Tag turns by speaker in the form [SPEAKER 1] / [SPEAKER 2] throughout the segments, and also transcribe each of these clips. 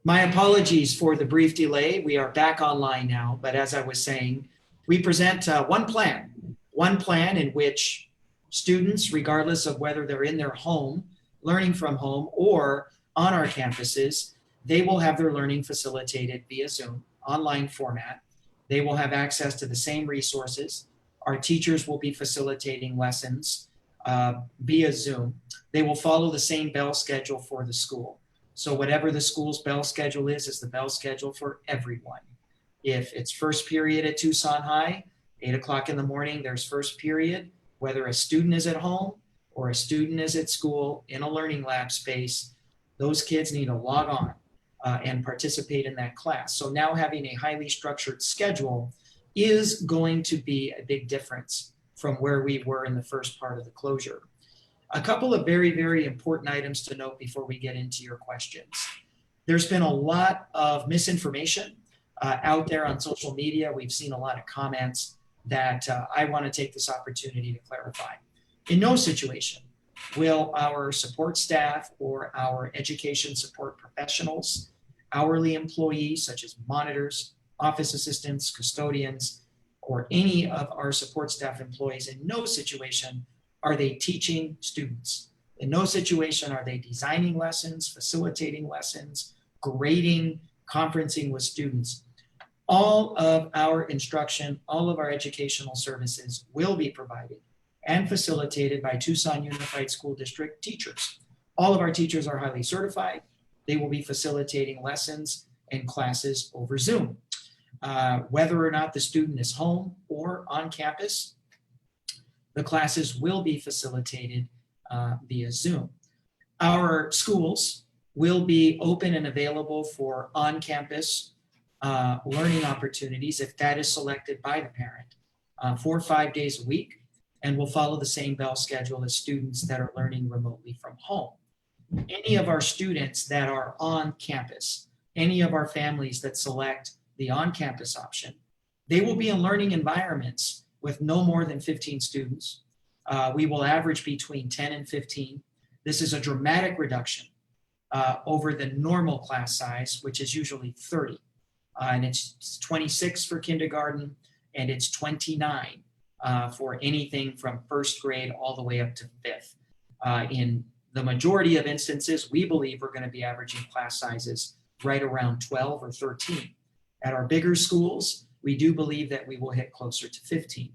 [SPEAKER 1] My apologies for the brief delay. We are back online now, but as I was saying, we present one plan in which students, regardless of whether they're in their home, learning from home, or on our campuses, they will have their learning facilitated via Zoom, online format. They will have access to the same resources. Our teachers will be facilitating lessons via Zoom. They will follow the same bell schedule for the school. So whatever the school's bell schedule is the bell schedule for everyone. If it's first period at Tucson High, 8 o'clock in the morning, there's first period, whether a student is at home or a student is at school in a learning lab space, those kids need to log on and participate in that class. So now having a highly structured schedule is going to be a big difference from where we were in the first part of the closure. A couple of very, very important items to note before we get into your questions. There's been a lot of misinformation out there on social media. We've seen a lot of comments that I want to take this opportunity to clarify. In no situation will our support staff or our education support professionals, hourly employees such as monitors, office assistants, custodians, or any of our support staff employees, in no situation are they teaching students. In no situation are they designing lessons, facilitating lessons, grading, conferencing with students. All of our instruction, all of our educational services will be provided and facilitated by Tucson Unified School District teachers. All of our teachers are highly certified. They will be facilitating lessons and classes over Zoom. Whether or not the student is home or on campus, the classes will be facilitated via Zoom. Our schools will be open and available for on-campus learning opportunities if that is selected by the parent for 5 days a week, and will follow the same bell schedule as students that are learning remotely from home. Any of our students that are on campus, any of our families that select the on-campus option, they will be in learning environments with no more than 15 students. We will average between 10 and 15. This is a dramatic reduction over the normal class size, which is usually 30. And it's 26 for kindergarten, and it's 29 for anything from first grade all the way up to fifth. In the majority of instances, we believe we're going to be averaging class sizes right around 12 or 13. At our bigger schools, we do believe that we will hit closer to 15.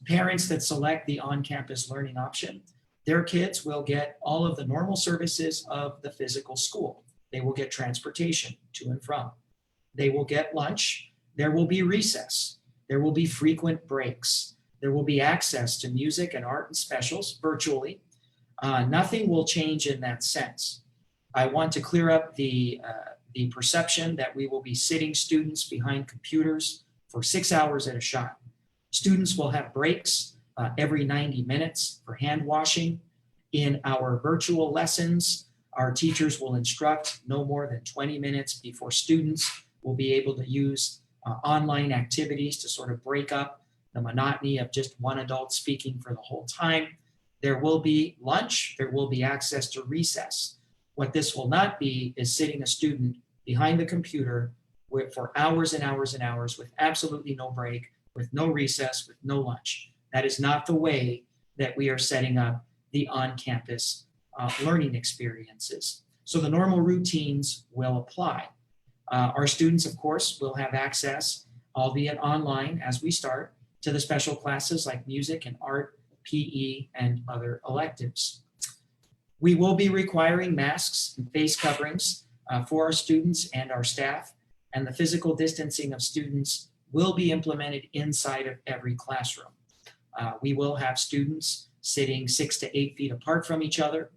[SPEAKER 1] Parents that select the on-campus learning option, their kids will get all of the normal services of the physical school. They will get transportation to and from. They will get lunch. There will be recess. There will be frequent breaks. There will be access to music and art and specials virtually. Nothing will change in that sense. I want to clear up the perception that we will be sitting students behind computers for 6 hours at a shot. Students will have breaks every 90 minutes for hand washing. In our virtual lessons, our teachers will instruct no more than 20 minutes before students will be able to use online activities to sort of break up the monotony of just one adult speaking for the whole time. There will be lunch. There will be access to recess. What this will not be is sitting a student behind the computer for hours and hours and hours with absolutely no break, with no recess, with no lunch. That is not the way that we are setting up the on-campus learning experiences. So the normal routines will apply. Our students, of course, will have access, albeit online as we start, to the special classes like music and art, PE, and other electives. We will be requiring masks and face coverings for our students and our staff, and the physical distancing of students will be implemented inside of every classroom. We will have students sitting 6 to 8 feet apart from each other.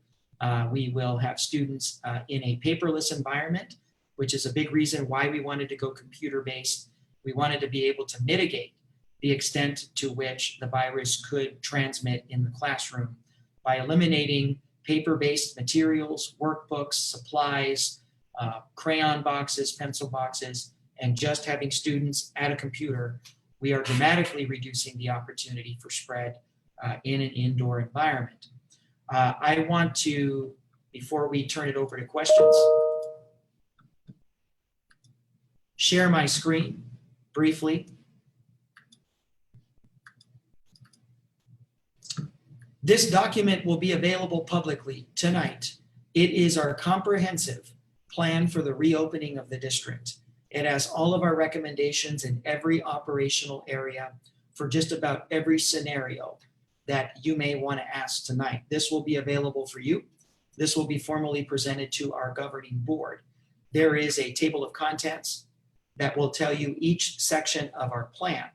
[SPEAKER 1] We will have students in a paperless environment, which is a big reason why we wanted to go computer-based. We wanted to be able to mitigate the extent to which the virus could transmit in the classroom by eliminating paper-based materials, workbooks, supplies, crayon boxes, pencil boxes, and just having students at a computer. We are dramatically reducing the opportunity for spread in an indoor environment. I want to, before we turn it over to questions, share my screen briefly. This document will be available publicly tonight. It is our comprehensive plan for the reopening of the district. It has all of our recommendations in every operational area for just about every scenario that you may want to ask tonight. This will be available for you. This will be formally presented to our governing board. There is a table of contents that will tell you each section of our plan.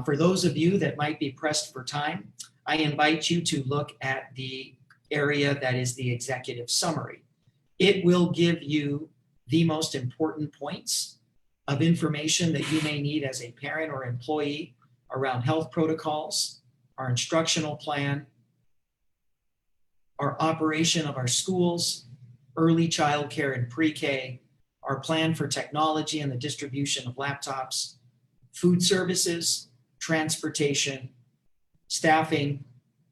[SPEAKER 1] For those of you that might be pressed for time, I invite you to look at the area that is the executive summary. It will give you the most important points of information that you may need as a parent or employee around health protocols, our instructional plan, our operation of our schools, early child care and pre-K, our plan for technology and the distribution of laptops, food services, transportation, staffing,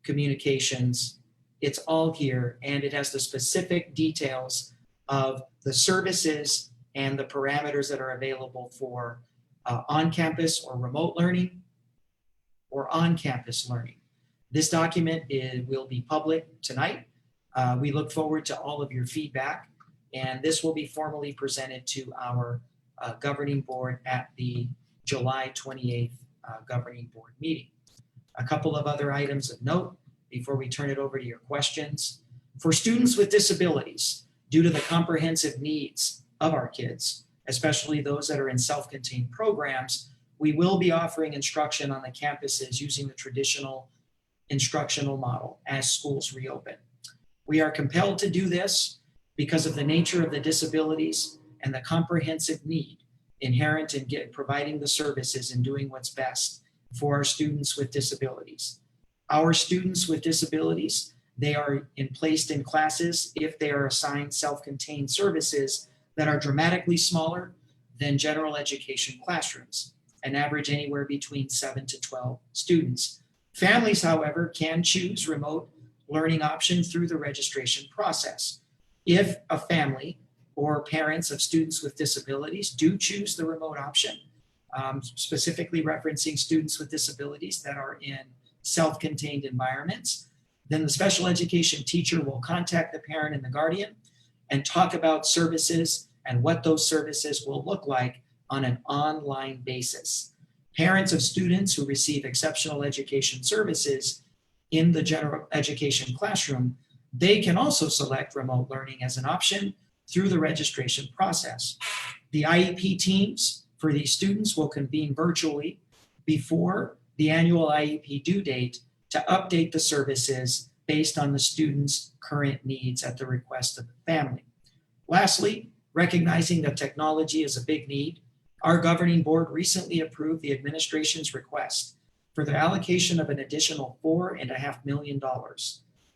[SPEAKER 1] communications. It's all here, and it has the specific details of the services and the parameters that are available for on-campus or remote learning or on-campus learning. This document will be public tonight. We look forward to all of your feedback, and this will be formally presented to our governing board at the July 28th governing board meeting. A couple of other items of note before we turn it over to your questions. For students with disabilities, due to the comprehensive needs of our kids, especially those that are in self-contained programs, we will be offering instruction on the campuses using the traditional instructional model as schools reopen. We are compelled to do this because of the nature of the disabilities and the comprehensive need inherent in providing the services and doing what's best for our students with disabilities. Our students with disabilities, they are placed in classes if they are assigned self-contained services that are dramatically smaller than general education classrooms, and average anywhere between 7 to 12 students. Families, however, can choose remote learning options through the registration process. If a family or parents of students with disabilities do choose the remote option, specifically referencing students with disabilities that are in self-contained environments, then the special education teacher will contact the parent and the guardian and talk about services and what those services will look like on an online basis. Parents of students who receive exceptional education services in the general education classroom, they can also select remote learning as an option through the registration process. The IEP teams for these students will convene virtually before the annual IEP due date to update the services based on the student's current needs at the request of the family. Lastly, recognizing that technology is a big need, our governing board recently approved the administration's request for the allocation of an additional $4.5 million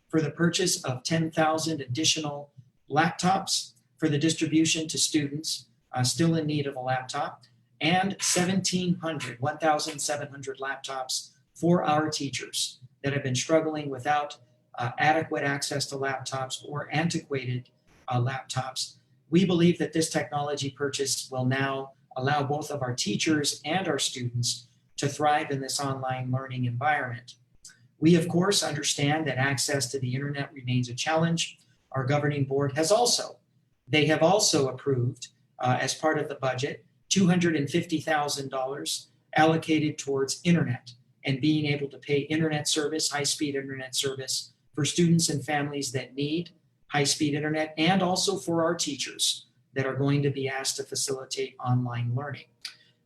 [SPEAKER 1] for the purchase of 10,000 additional laptops for the distribution to students still in need of a laptop, and 1,700 laptops for our teachers that have been struggling without adequate access to laptops or antiquated laptops. We believe that this technology purchase will now allow both of our teachers and our students to thrive in this online learning environment. We, of course, understand that access to the internet remains a challenge. Our governing board have also approved, as part of the budget, $250,000 allocated towards internet and being able to pay internet service, high-speed internet service for students and families that need high-speed internet, and also for our teachers that are going to be asked to facilitate online learning.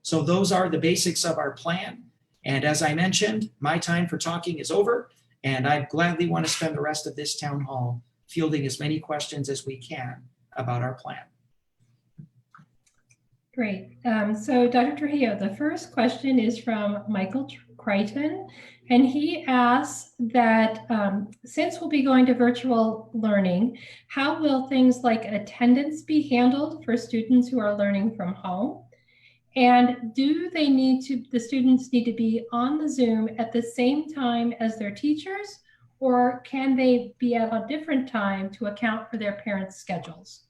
[SPEAKER 1] So those are the basics of our plan. And as I mentioned, my time for talking is over, and I gladly want to spend the rest of this town hall fielding as many questions as we can about our plan.
[SPEAKER 2] Great. So Dr. Trujillo, the first question is from Michael Crichton, and he asks that since we'll be going to virtual learning, how will things like attendance be handled for students who are learning from home? And do the students need to be on the Zoom at the same time as their teachers, or can they be at a different time to account for their parents' schedules?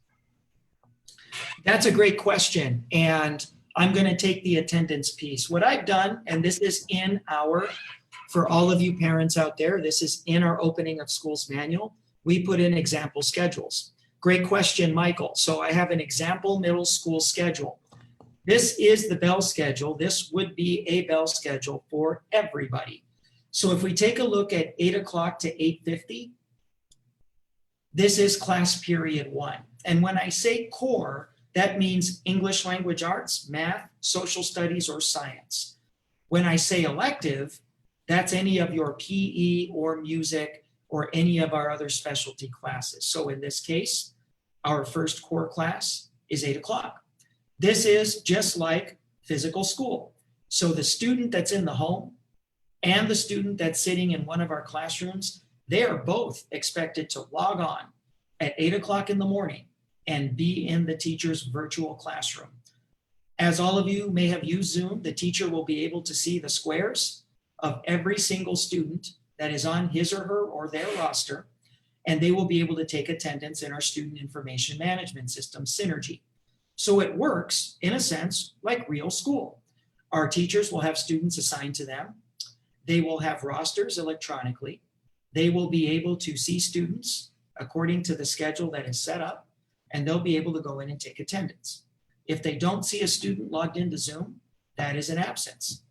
[SPEAKER 1] That's a great question. And I'm going to take the attendance piece. What I've done, and this is for all of you parents out there, this is in our opening of schools manual. We put in example schedules. Great question, Michael. So I have an example middle school schedule. This is the bell schedule. This would be a bell schedule for everybody. So if we take a look at 8 o'clock to 8:50, this is class period 1. And when I say core, that means English language arts, math, social studies, or science. When I say elective, that's any of your PE or music or any of our other specialty classes. So in this case, our first core class is 8 o'clock. This is just like physical school. So the student that's in the home and the student that's sitting in one of our classrooms, they are both expected to log on at 8 o'clock in the morning and be in the teacher's virtual classroom. As all of you may have used Zoom, the teacher will be able to see the squares of every single student that is on his or her or their roster, and they will be able to take attendance in our student information management system, Synergy. So it works, in a sense, like real school. Our teachers will have students assigned to them. They will have rosters electronically. They will be able to see students according to the schedule that is set up, and they'll be able to go in and take attendance. If they don't see a student logged into Zoom, that is an absence.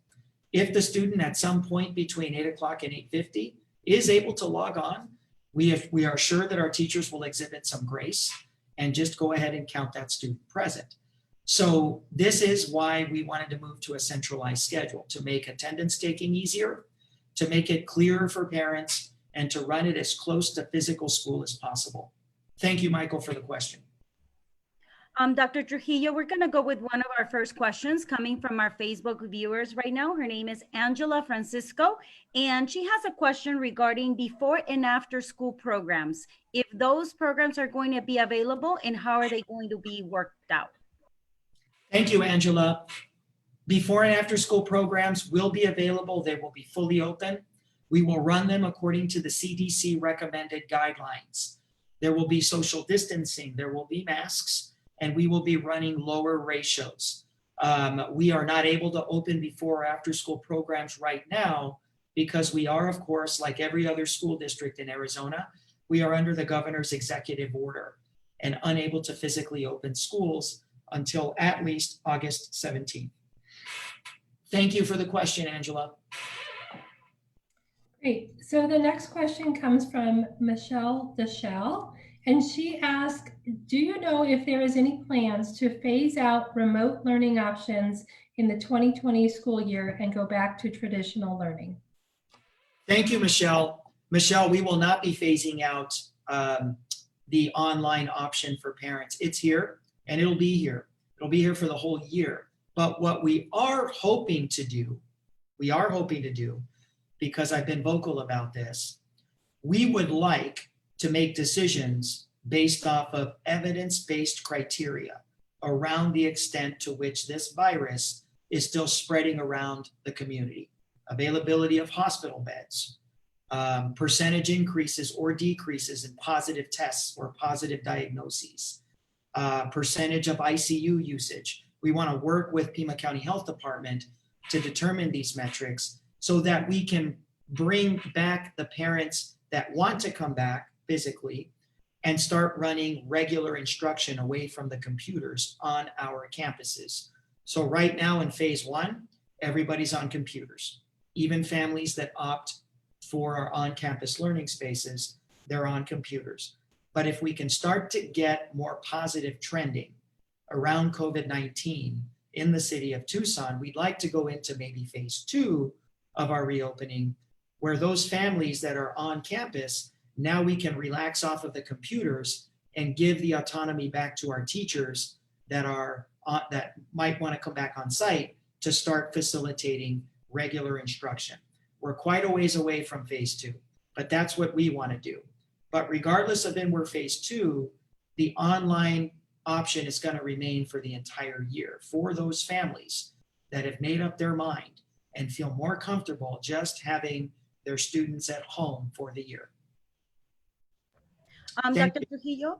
[SPEAKER 1] If the student at some point between 8 o'clock and 8:50 is able to log on, we are sure that our teachers will exhibit some grace and just go ahead and count that student present. So this is why we wanted to move to a centralized schedule, to make attendance taking easier, to make it clearer for parents, and to run it as close to physical school as possible. Thank you, Michael, for the question.
[SPEAKER 3] Dr. Trujillo, we're going to go with one of our first questions coming from our Facebook viewers right now. Her name is Angela Francisco, and she has a question regarding before and after school programs. If those programs are going to be available and how are they going to be worked out?
[SPEAKER 1] Thank you, Angela. Before and after school programs will be available. They will be fully open. We will run them according to the CDC recommended guidelines. There will be social distancing, there will be masks, and we will be running lower ratios. We are not able to open before or after school programs right now because we are, of course, like every other school district in Arizona, we are under the governor's executive order and unable to physically open schools until at least August 17th. Thank you for the question, Angela.
[SPEAKER 2] Great. So the next question comes from Michelle Deschelle, and she asked, do you know if there is any plans to phase out remote learning options in the 2020 school year and go back to traditional learning?
[SPEAKER 1] Thank you, Michelle. Michelle, we will not be phasing out the online option for parents. It's here and it'll be here. It'll be here for the whole year. But what we are hoping to do, because I've been vocal about this, we would like to make decisions based off of evidence-based criteria around the extent to which this virus is still spreading around the community. Availability of hospital beds, percentage increases or decreases in positive tests or positive diagnoses, percentage of ICU usage. We want to work with Pima County Health Department to determine these metrics so that we can bring back the parents that want to come back physically and start running regular instruction away from the computers on our campuses. So right now in phase 1, everybody's on computers. Even families that opt for our on-campus learning spaces, they're on computers. But if we can start to get more positive trending around COVID-19 in the city of Tucson, we'd like to go into maybe phase 2 of our reopening, where those families that are on campus, now we can relax off of the computers and give the autonomy back to our teachers that might want to come back on site to start facilitating regular instruction. We're quite a ways away from phase 2, but that's what we want to do. But regardless of when we're phase 2, the online option is going to remain for the entire year for those families that have made up their mind and feel more comfortable just having their students at home for the year. Thank
[SPEAKER 3] Dr. Trujillo,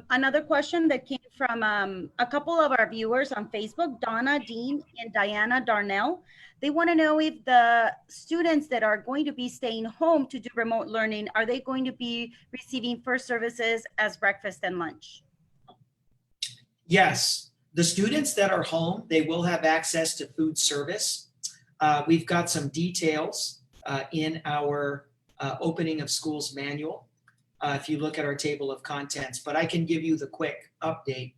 [SPEAKER 3] another question that came from a couple of our viewers on Facebook, Donna Dean and Diana Darnell. They want to know if the students that are going to be staying home to do remote learning, are they going to be receiving first services as breakfast and lunch?
[SPEAKER 1] Yes, the students that are home, they will have access to food service. We've got some details in our opening of schools manual. If you look at our table of contents, but I can give you the quick update.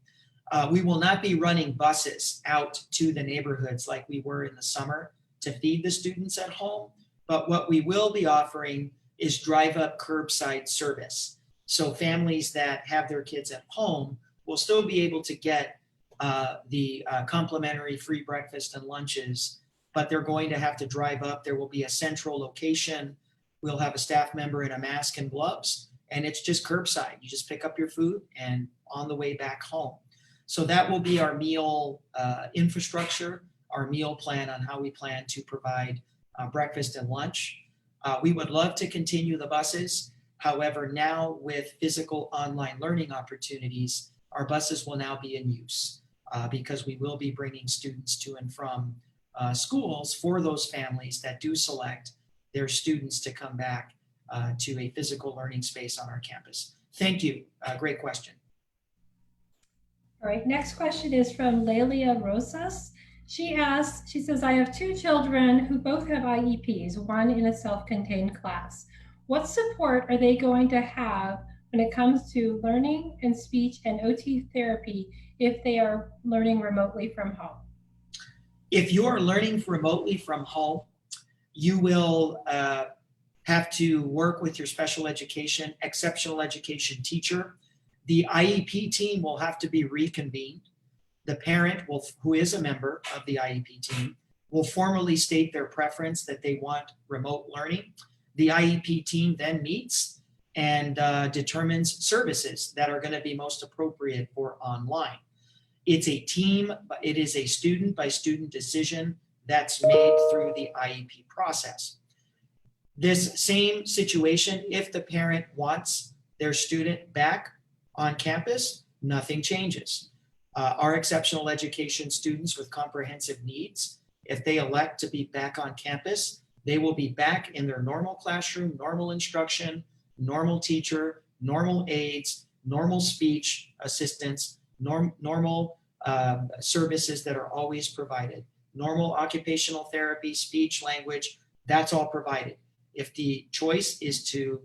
[SPEAKER 1] We will not be running buses out to the neighborhoods like we were in the summer to feed the students at home, but what we will be offering is drive-up curbside service. So families that have their kids at home will still be able to get the complimentary free breakfast and lunches, but they're going to have to drive up. There will be a central location. We'll have a staff member in a mask and gloves, and it's just curbside. You just pick up your food and on the way back home. So that will be our meal infrastructure, our meal plan on how we plan to provide breakfast and lunch. We would love to continue the buses. However, now with physical online learning opportunities, our buses will now be in use because we will be bringing students to and from schools for those families that do select their students to come back to a physical learning space on our campus. Thank you. Great question.
[SPEAKER 2] All right, next question is from Lelia Rosas. She says, I have two children who both have IEPs, one in a self-contained class. What support are they going to have when it comes to learning and speech and OT therapy if they are learning remotely from home?
[SPEAKER 1] If you are learning remotely from home, you will have to work with your special education, exceptional education teacher. The IEP team will have to be reconvened. The parent, who is a member of the IEP team, will formally state their preference that they want remote learning. The IEP team then meets and determines services that are going to be most appropriate for online. It's a team, it is a student by student decision that's made through the IEP process. This same situation, if the parent wants their student back on campus, nothing changes. Our exceptional education students with comprehensive needs, if they elect to be back on campus, they will be back in their normal classroom, normal instruction, normal teacher, normal aides, normal speech assistants, normal services that are always provided. Normal occupational therapy, speech, language, that's all provided. If the choice is to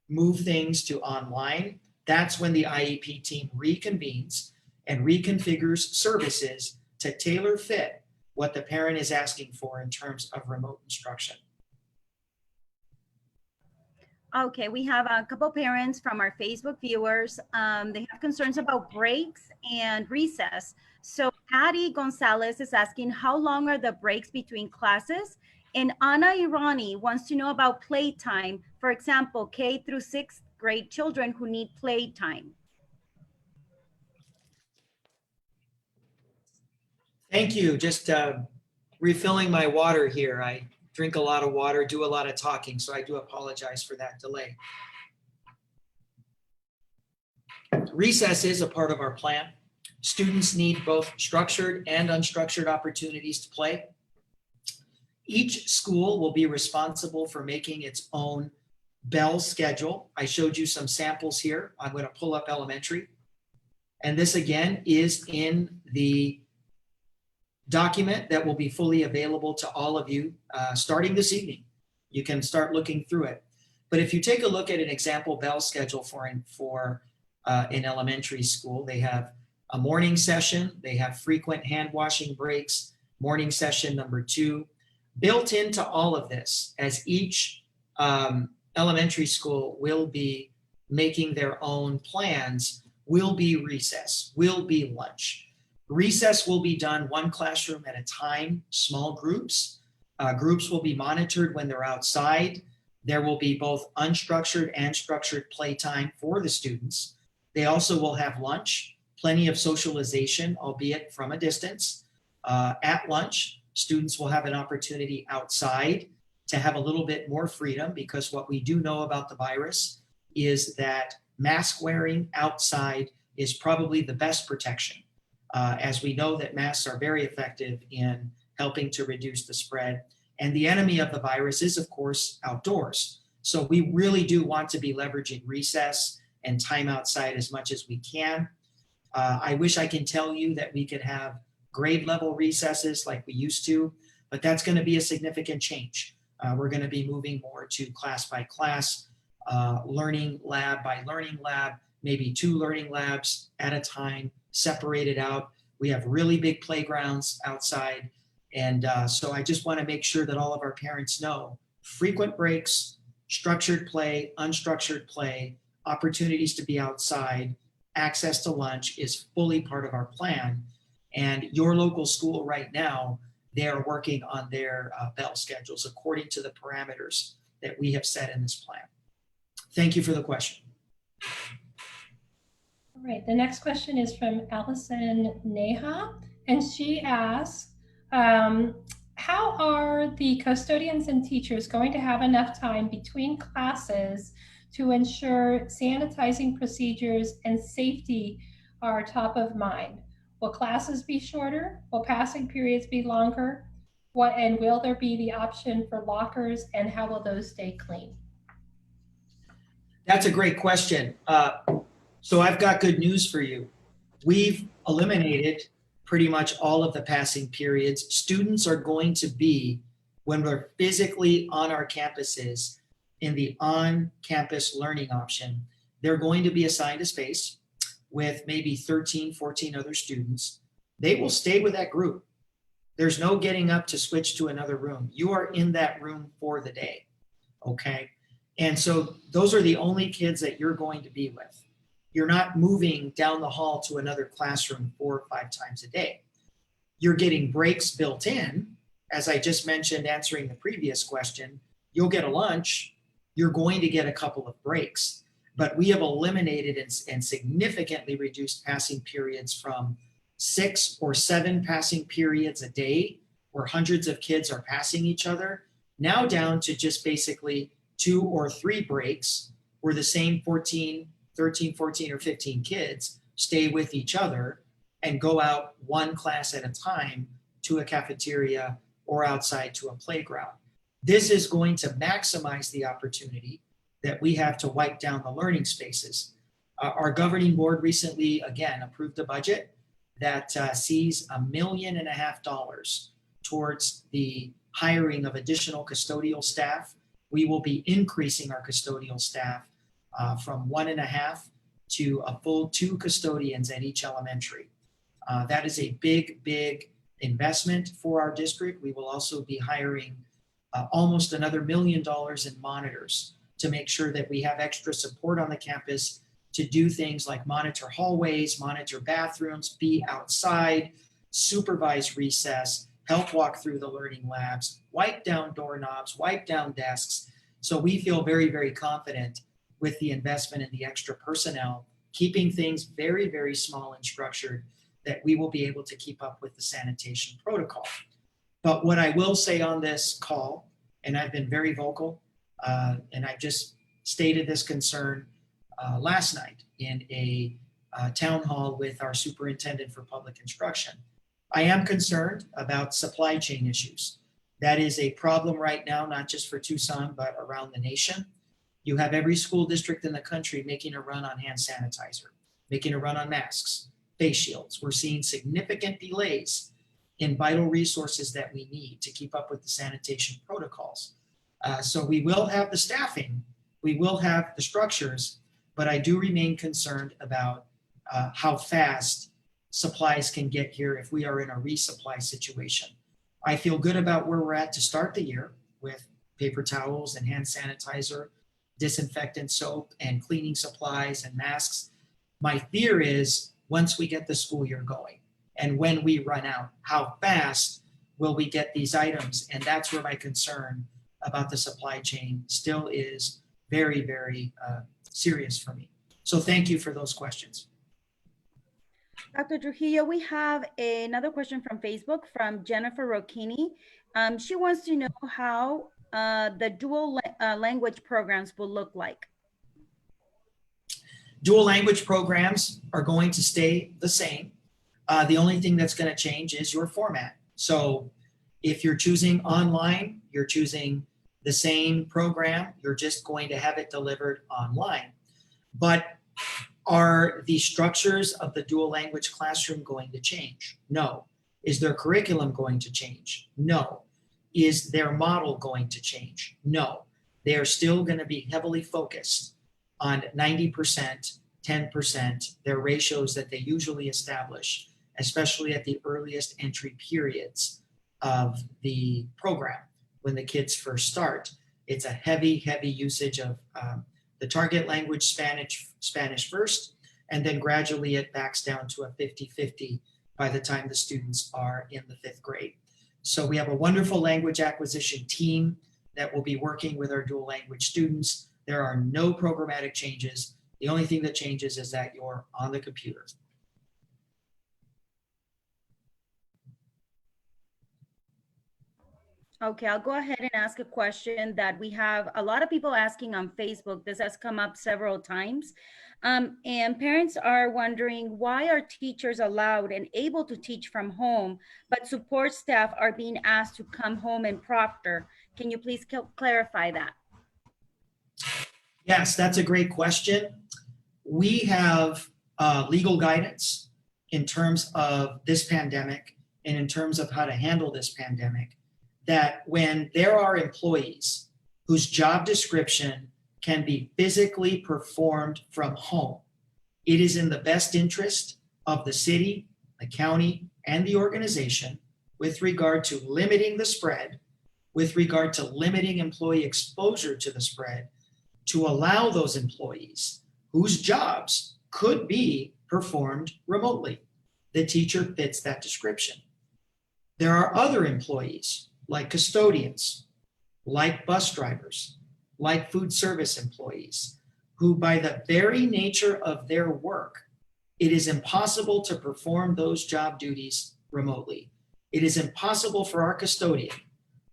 [SPEAKER 1] move things to online, that's when the IEP team reconvenes and reconfigures services to tailor fit what the parent is asking for in terms of remote instruction.
[SPEAKER 3] Okay, we have a couple parents from our Facebook viewers. They have concerns about breaks and recess. So Patty Gonzalez is asking, how long are the breaks between classes? And Anna Irani wants to know about playtime. For example, K through 6th grade children who need playtime.
[SPEAKER 1] Thank you. Just refilling my water here. I drink a lot of water, do a lot of talking, so I do apologize for that delay. Recess is a part of our plan. Students need both structured and unstructured opportunities to play. Each school will be responsible for making its own bell schedule. I showed you some samples here. I'm going to pull up elementary. And this again is in the document that will be fully available to all of you starting this evening. You can start looking through it. But if you take a look at an example bell schedule for an elementary school, they have a morning session, they have frequent hand washing breaks, morning session number 2. Built into all of this, as each elementary school will be making their own plans, will be recess, will be lunch. Recess will be done one classroom at a time, small groups. Groups will be monitored when they're outside. There will be both unstructured and structured playtime for the students. They also will have lunch, plenty of socialization, albeit from a distance. At lunch, students will have an opportunity outside to have a little bit more freedom, because what we do know about the virus is that mask wearing outside is probably the best protection, as we know that masks are very effective in helping to reduce the spread. And the enemy of the virus is, of course, outdoors. So we really do want to be leveraging recess and time outside as much as we can. I wish I can tell you that we could have grade level recesses like we used to, but that's going to be a significant change. We're going to be moving more to class by class, learning lab by learning lab, maybe 2 learning labs at a time, separated out. We have really big playgrounds outside. And so I just want to make sure that all of our parents know frequent breaks, structured play, unstructured play, opportunities to be outside, access to lunch is fully part of our plan. And your local school right now, they are working on their bell schedules according to the parameters that we have set in this plan. Thank you for the question.
[SPEAKER 2] All right, the next question is from Allison Neha, and she asks, how are the custodians and teachers going to have enough time between classes to ensure sanitizing procedures and safety are top of mind? Will classes be shorter? Will passing periods be longer? And will there be the option for lockers, and how will those stay clean?
[SPEAKER 1] That's a great question. So I've got good news for you. We've eliminated pretty much all of the passing periods. Students are going to be, when we're physically on our campuses, in the on-campus learning option, they're going to be assigned a space with maybe 13, 14 other students. They will stay with that group. There's no getting up to switch to another room. You are in that room for the day, okay? And so those are the only kids that you're going to be with. You're not moving down the hall to another classroom 4 or 5 times a day. You're getting breaks built in. As I just mentioned, answering the previous question, you'll get a lunch. You're going to get a couple of breaks. But we have eliminated and significantly reduced passing periods from 6 or 7 passing periods a day, where hundreds of kids are passing each other, now down to just basically 2 or 3 breaks, where the same 13, 14, or 15 kids stay with each other and go out one class at a time to a cafeteria or outside to a playground. This is going to maximize the opportunity that we have to wipe down the learning spaces. Our governing board recently, again, approved a budget that sees $1.5 million towards the hiring of additional custodial staff. We will be increasing our custodial staff from 1.5 to a full 2 custodians at each elementary. That is a big, big investment for our district. We will also be hiring almost another $1 million in monitors to make sure that we have extra support on the campus to do things like monitor hallways, monitor bathrooms, be outside, supervise recess, help walk through the learning labs, wipe down doorknobs, wipe down desks. So we feel very, very confident with the investment in the extra personnel, keeping things very, very small and structured, that we will be able to keep up with the sanitation protocol. But what I will say on this call, and I've been very vocal, and I just stated this concern last night in a town hall with our superintendent for public instruction. I am concerned about supply chain issues. That is a problem right now, not just for Tucson, but around the nation. You have every school district in the country making a run on hand sanitizer, making a run on masks, face shields. We're seeing significant delays in vital resources that we need to keep up with the sanitation protocols. So we will have the staffing, we will have the structures, but I do remain concerned about how fast supplies can get here if we are in a resupply situation. I feel good about where we're at to start the year with paper towels and hand sanitizer, disinfectant soap and cleaning supplies and masks. My fear is once we get the school year going and when we run out, how fast will we get these items? And that's where my concern about the supply chain still is very, very serious for me. So thank you for those questions.
[SPEAKER 3] Dr. Trujillo, we have another question from Facebook from Jennifer Rocchini. She wants to know how the dual language programs will look like.
[SPEAKER 1] Dual language programs are going to stay the same. The only thing that's going to change is your format. So if you're choosing online, you're choosing the same program, you're just going to have it delivered online. But are the structures of the dual language classroom going to change? No. Is their curriculum going to change? No. Is their model going to change? No. They are still going to be heavily focused on 90%, 10%, their ratios that they usually establish, especially at the earliest entry periods of the program. When the kids first start, it's a heavy usage of the target language Spanish first, and then gradually it backs down to a 50-50 by the time the students are in the 5th grade. So we have a wonderful language acquisition team that will be working with our dual language students. There are no programmatic changes. The only thing that changes is that you're on the computer.
[SPEAKER 3] Okay, I'll go ahead and ask a question that we have a lot of people asking on Facebook. This has come up several times. And parents are wondering, why are teachers allowed and able to teach from home, but support staff are being asked to come home and proctor? Can you please clarify that?
[SPEAKER 1] Yes, that's a great question. We have legal guidance in terms of this pandemic and in terms of how to handle this pandemic, that when there are employees whose job description can be physically performed from home, it is in the best interest of the city, the county, and the organization with regard to limiting the spread, with regard to limiting employee exposure to the spread, to allow those employees whose jobs could be performed remotely. The teacher fits that description. There are other employees like custodians, like bus drivers, like food service employees, who by the very nature of their work, it is impossible to perform those job duties remotely. It is impossible for our custodian,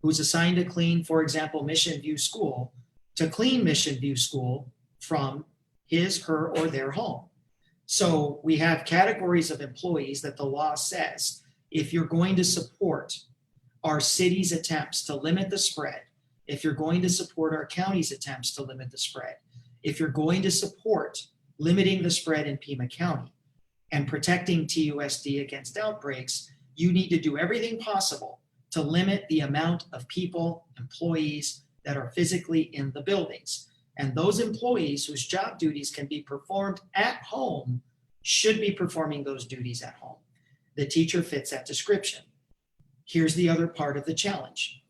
[SPEAKER 1] who's assigned to clean, for example, Mission View School, to clean Mission View School from his, her, or their home. So we have categories of employees that the law says, if you're going to support our city's attempts to limit the spread, if you're going to support our county's attempts to limit the spread, if you're going to support limiting the spread in Pima County and protecting TUSD against outbreaks, you need to do everything possible to limit the amount of people, employees that are physically in the buildings. And those employees whose job duties can be performed at home should be performing those duties at home. The teacher fits that description. Here's the other part of the challenge.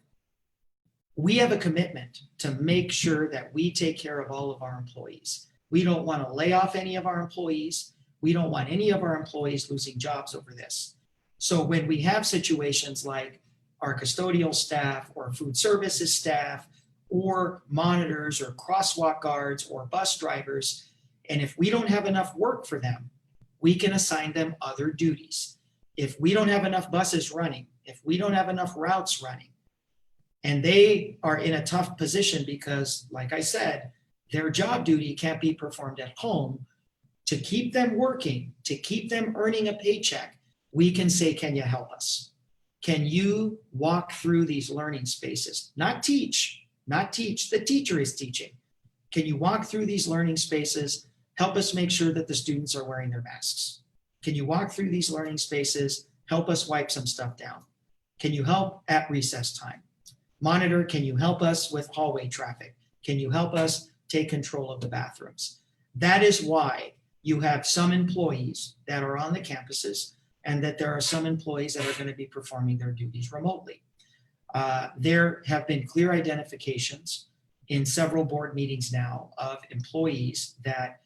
[SPEAKER 1] We have a commitment to make sure that we take care of all of our employees. We don't want to lay off any of our employees. We don't want any of our employees losing jobs over this. So when we have situations like our custodial staff or food services staff or monitors or crosswalk guards or bus drivers, and if we don't have enough work for them, we can assign them other duties. If we don't have enough buses running, if we don't have enough routes running, and they are in a tough position because, like I said, their job duty can't be performed at home, to keep them working, to keep them earning a paycheck, we can say, can you help us? Can you walk through these learning spaces? Not teach, the teacher is teaching. Can you walk through these learning spaces, help us make sure that the students are wearing their masks? Can you walk through these learning spaces, help us wipe some stuff down? Can you help at recess time? Monitor, can you help us with hallway traffic? Can you help us take control of the bathrooms? That is why you have some employees that are on the campuses and that there are some employees that are going to be performing their duties remotely. There have been clear identifications in several board meetings now of employees that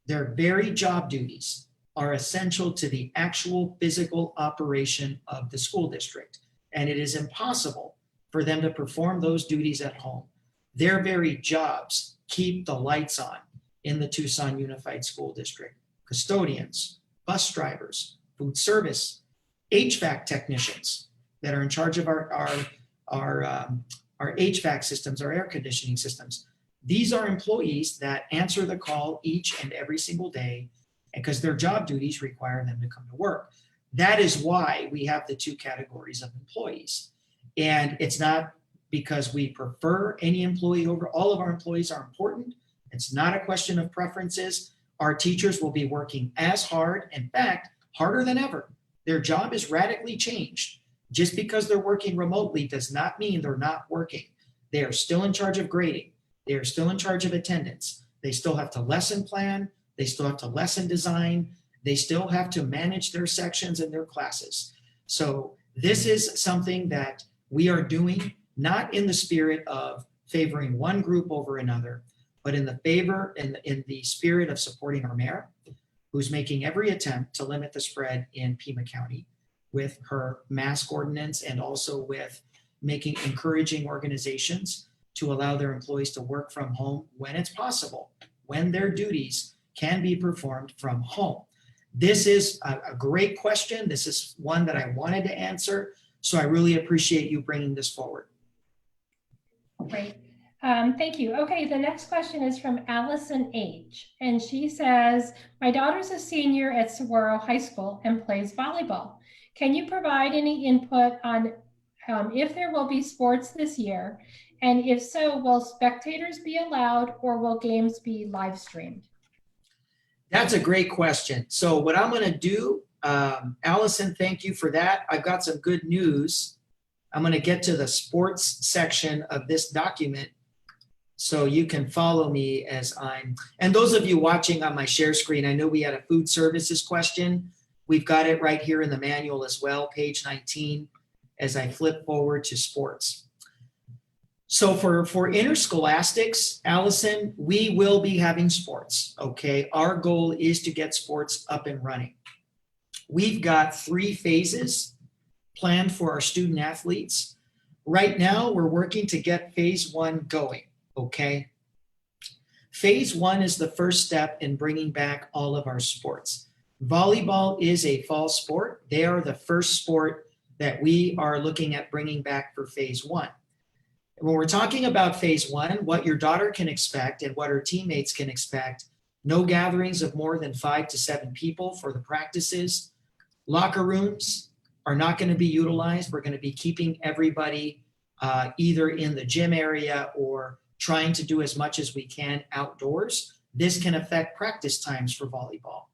[SPEAKER 1] their very job duties are essential to the actual physical operation of the school district. And it is impossible for them to perform those duties at home. Their very jobs keep the lights on in the Tucson Unified School District. Custodians, bus drivers, food service, HVAC technicians that are in charge of our HVAC systems, our air conditioning systems. These are employees that answer the call each and every single day because their job duties require them to come to work. That is why we have the two categories of employees. And it's not because we prefer any employee over, all of our employees are important. It's not a question of preferences. Our teachers will be working as hard, in fact, harder than ever. Their job is radically changed. Just because they're working remotely does not mean they're not working. They are still in charge of grading. They are still in charge of attendance. They still have to lesson plan. They still have to lesson design. They still have to manage their sections and their classes. So this is something that we are doing, not in the spirit of favoring one group over another, but in the spirit of supporting our mayor, who's making every attempt to limit the spread in Pima County with her mask ordinance and also with encouraging organizations to allow their employees to work from home when it's possible, when their duties can be performed from home. This is a great question. This is one that I wanted to answer. So I really appreciate you bringing this forward.
[SPEAKER 2] Great. Thank you. Okay, the next question is from Allison H. And she says, my daughter's a senior at Saguaro High School and plays volleyball. Can you provide any input on if there will be sports this year? And if so, will spectators be allowed or will games be live streamed?
[SPEAKER 1] That's a great question. So what I'm going to do, Allison, thank you for that. I've got some good news. I'm going to get to the sports section of this document so you can follow me and those of you watching on my share screen, I know we had a food services question. We've got it right here in the manual as well, page 19, as I flip forward to sports. So for interscholastics, Allison, we will be having sports, okay? Our goal is to get sports up and running. We've got 3 phases planned for our student athletes. Right now, we're working to get phase 1 going, okay? Phase 1 is the first step in bringing back all of our sports. Volleyball is a fall sport. They are the first sport that we are looking at bringing back for phase 1. When we're talking about phase 1, what your daughter can expect and what her teammates can expect, no gatherings of more than 5 to 7 people for the practices. Locker rooms are not going to be utilized. We're going to be keeping everybody either in the gym area or trying to do as much as we can outdoors. This can affect practice times for volleyball.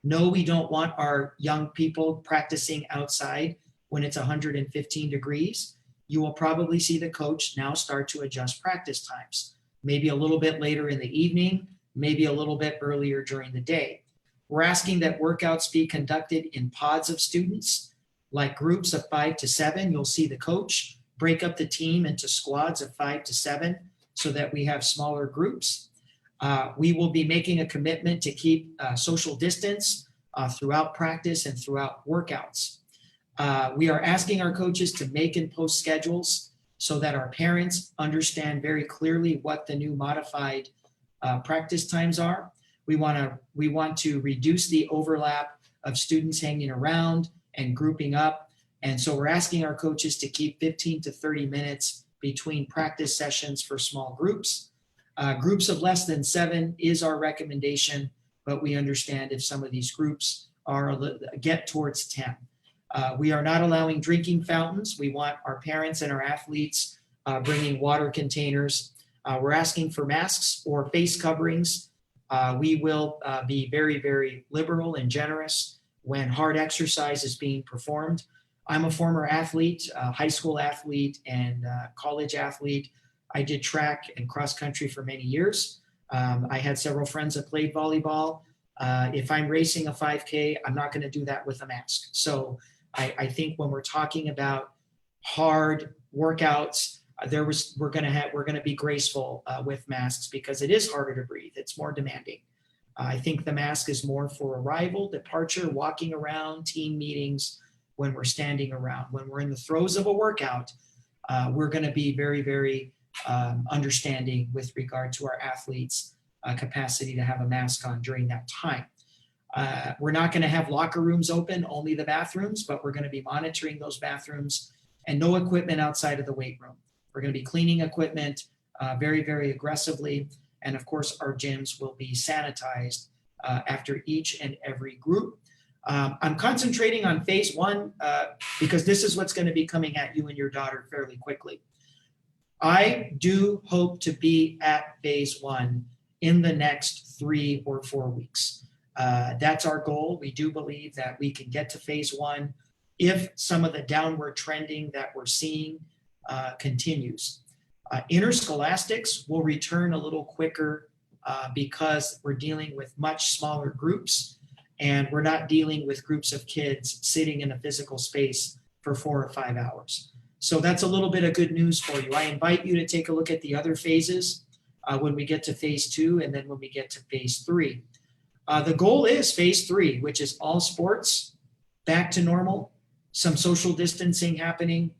[SPEAKER 1] No, we don't want our young people practicing outside when it's 115 degrees. You will probably see the coach now start to adjust practice times, maybe a little bit later in the evening, maybe a little bit earlier during the day. We're asking that workouts be conducted in pods of students, like groups of 5 to 7. You'll see the coach break up the team into squads of 5 to 7 so that we have smaller groups. We will be making a commitment to keep social distance throughout practice and throughout workouts. We are asking our coaches to make and post schedules so that our parents understand very clearly what the new modified practice times are. We want to reduce the overlap of students hanging around and grouping up. And so we're asking our coaches to keep 15 to 30 minutes between practice sessions for small groups. Groups of less than 7 is our recommendation, but we understand if some of these groups get towards 10. We are not allowing drinking fountains. We want our parents and our athletes bringing water containers. We're asking for masks or face coverings. We will be very, very liberal and generous when hard exercise is being performed. I'm a former athlete, high school athlete and college athlete. I did track and cross country for many years. I had several friends that played volleyball. If I'm racing a 5K, I'm not going to do that with a mask. So I think when we're talking about hard workouts, we're going to be graceful with masks because it is harder to breathe. It's more demanding. I think the mask is more for arrival, departure, walking around, team meetings, when we're standing around. When we're in the throes of a workout, we're going to be very, very understanding with regard to our athletes' capacity to have a mask on during that time. We're not going to have locker rooms open, only the bathrooms, but we're going to be monitoring those bathrooms and no equipment outside of the weight room. We're going to be cleaning equipment very, very aggressively. And of course, our gyms will be sanitized after each and every group. I'm concentrating on phase one because this is what's going to be coming at you and your daughter fairly quickly. I do hope to be at phase one in the next 3 or 4 weeks. That's our goal. We do believe that we can get to phase one if some of the downward trending that we're seeing continues. Interscholastics will return a little quicker because we're dealing with much smaller groups, and we're not dealing with groups of kids sitting in a physical space for 4 or 5 hours. So that's a little bit of good news for you. I invite you to take a look at the other phases when we get to phase 2 and then when we get to phase 3. The goal is phase 3, which is all sports back to normal, some social distancing happening,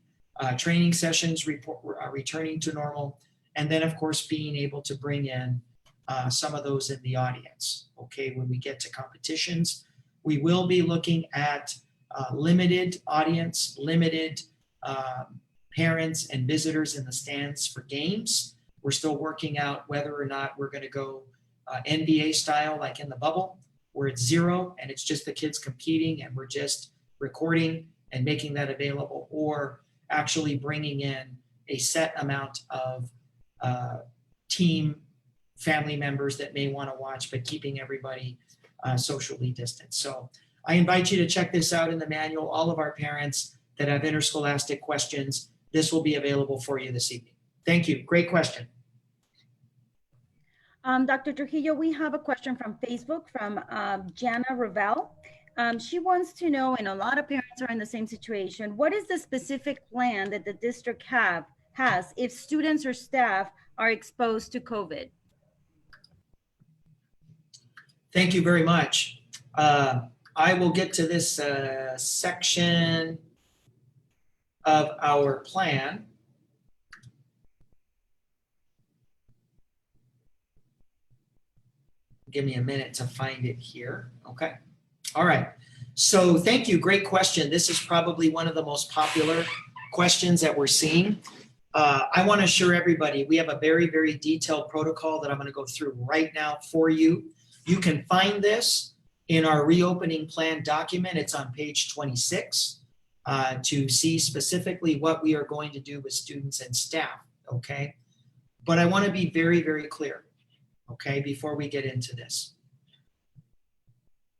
[SPEAKER 1] training sessions returning to normal, and then of course being able to bring in some of those in the audience. Okay, when we get to competitions, we will be looking at limited audience, limited parents and visitors in the stands for games. We're still working out whether or not we're going to go NBA style, like in the bubble, where it's 0 and it's just the kids competing and we're just recording and making that available, or actually bringing in a set amount of team family members that may want to watch, but keeping everybody socially distanced. So I invite you to check this out in the manual. All of our parents that have interscholastic questions, this will be available for you this evening. Thank you. Great question.
[SPEAKER 3] Dr. Trujillo, we have a question from Facebook from Jana Ravel. She wants to know, and a lot of parents are in the same situation, what is the specific plan that the district has if students or staff are exposed to COVID?
[SPEAKER 1] Thank you very much. I will get to this section of our plan. Give me a minute to find it here. Okay. All right. So thank you. Great question. This is probably one of the most popular questions that we're seeing. I want to assure everybody we have a very, very detailed protocol that I'm going to go through right now for you. You can find this in our reopening plan document. It's on page 26 to see specifically what we are going to do with students and staff. Okay. But I want to be very, very clear. Okay, before we get into this.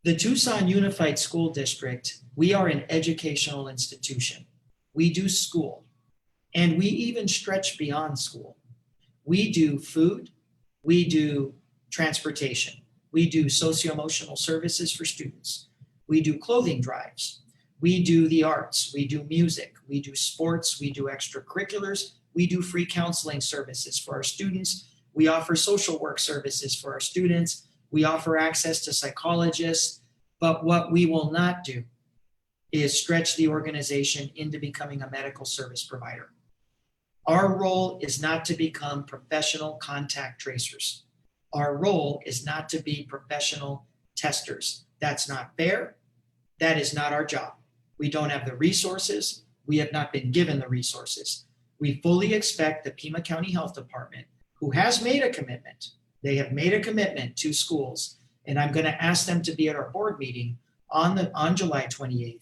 [SPEAKER 1] The Tucson Unified School District, we are an educational institution. We do school, and we even stretch beyond school. We do food, we do transportation, we do socio-emotional services for students, we do clothing drives, we do the arts, we do music, we do sports, we do extracurriculars, we do free counseling services for our students. We offer social work services for our students. We offer access to psychologists. But what we will not do is stretch the organization into becoming a medical service provider. Our role is not to become professional contact tracers. Our role is not to be professional testers. That's not fair. That is not our job. We don't have the resources. We have not been given the resources. We fully expect the Pima County Health Department, who has made a commitment. They have made a commitment to schools, and I'm going to ask them to be at our board meeting on July 28th.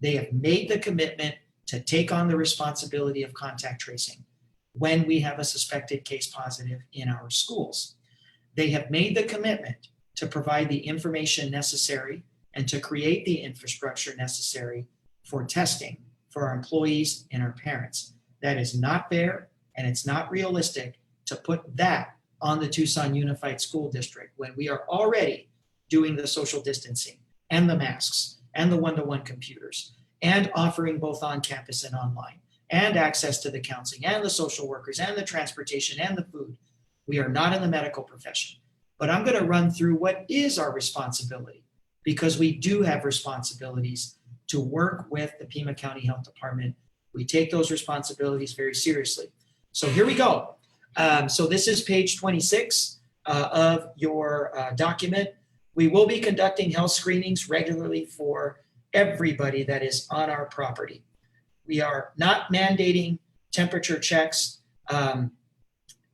[SPEAKER 1] They have made the commitment to take on the responsibility of contact tracing when we have a suspected case positive in our schools. They have made the commitment to provide the information necessary and to create the infrastructure necessary for testing for our employees and our parents. That is not fair, and it's not realistic to put that on the Tucson Unified School District when we are already doing the social distancing and the masks and the one-to-one computers and offering both on campus and online and access to the counseling and the social workers and the transportation and the food. We are not in the medical profession, but I'm going to run through what is our responsibility, because we do have responsibilities to work with the Pima County Health Department. We take those responsibilities very seriously. So here we go. So this is page 26 of your document. We will be conducting health screenings regularly for everybody that is on our property. We are not mandating temperature checks